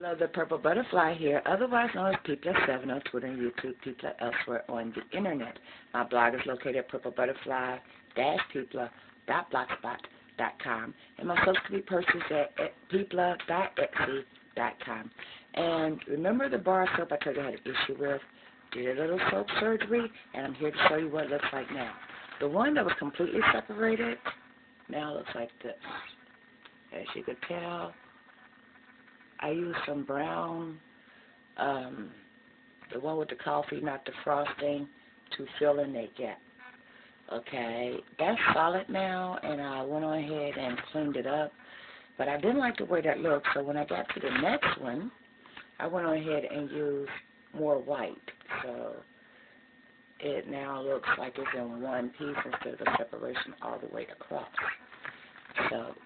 Hello, the Purple Butterfly here, otherwise known as Peepla7 on Twitter and YouTube, Peepla elsewhere on the internet. My blog is located at purplebutterfly-peepla.blogspot.com, and my soaps can be purchased at peepla.etsy.com. And remember the bar soap I told you I had an issue with? Did a little soap surgery, and I'm here to show you what it looks like now. The one that was completely separated now looks like this. As you can tell, I used some brown, the one with the coffee, not the frosting, to fill in that gap. Okay, that's solid now, and I went on ahead and cleaned it up. But I didn't like the way that looked, so when I got to the next one, I went on ahead and used more white. So it now looks like it's in one piece instead of the separation all the way across. So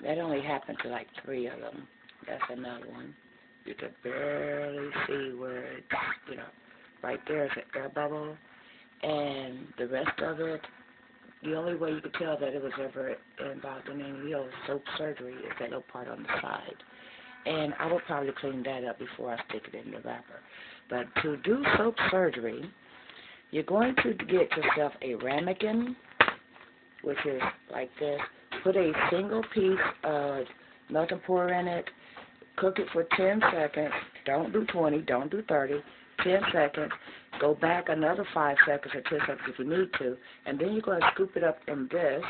that only happened to like 3 of them. That's another one. You could barely see where it's, right there is an air bubble. And the rest of it, the only way you could tell that it was ever involved in any real soap surgery is that little part on the side. And I will probably clean that up before I stick it in the wrapper. But to do soap surgery, you're going to get yourself a ramekin, which is like this. Put a single piece of melting pour in it. Cook it for 10 seconds. Don't do 20. Don't do 30. 10 seconds. Go back another 5 seconds or 10 seconds if you need to. And then you're going to scoop it up in this,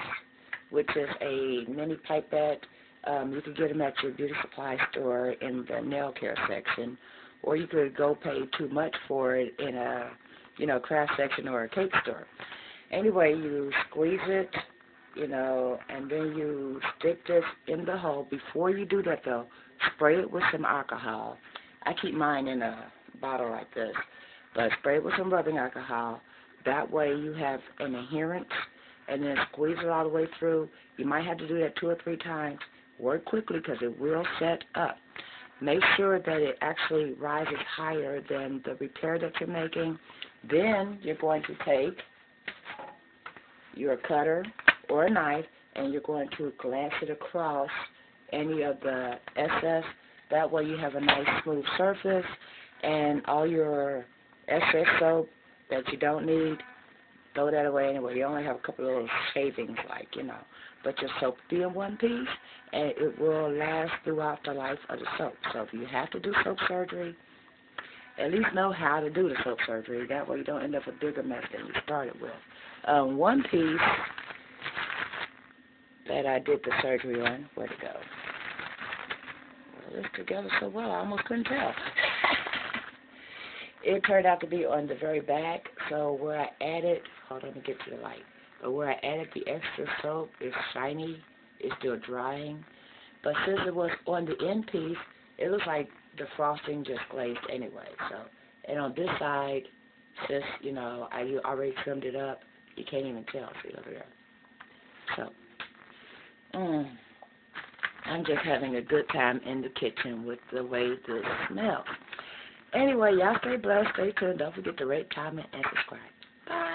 which is a mini pipette. You can get them at your beauty supply store in the nail care section. Or you could go pay too much for it in a, craft section or a cake store. Anyway, you squeeze it, and then you stick this in the hole. Before you do that, though, spray it with some alcohol. I keep mine in a bottle like this, but spray it with some rubbing alcohol. That way you have an adherence, and then squeeze it all the way through. You might have to do that 2 or 3 times. Work quickly because it will set up. Make sure that it actually rises higher than the repair that you're making. Then you're going to take your cutter or a knife, and you're going to glance it across any of the excess. That way you have a nice smooth surface, and all your excess soap that you don't need, throw that away anyway. You only have a couple of little shavings, but your soap will be in one piece, and it will last throughout the life of the soap. So if you have to do soap surgery, at least know how to do the soap surgery. That way you don't end up with a bigger mess than you started with. One piece that I did the surgery on, where'd it go? Well, it's together so well, I almost couldn't tell. It turned out to be on the very back, so where I added, hold on, let me get to the light. But where I added the extra soap, it's shiny, it's still drying. But since it was on the end piece, it looks like the frosting just glazed anyway. So, and on this side, since, I already trimmed it up, you can't even tell, see over there. So, I'm just having a good time in the kitchen with the way this smells. Anyway, y'all stay blessed, stay tuned. Don't forget to rate, comment, and subscribe. Bye.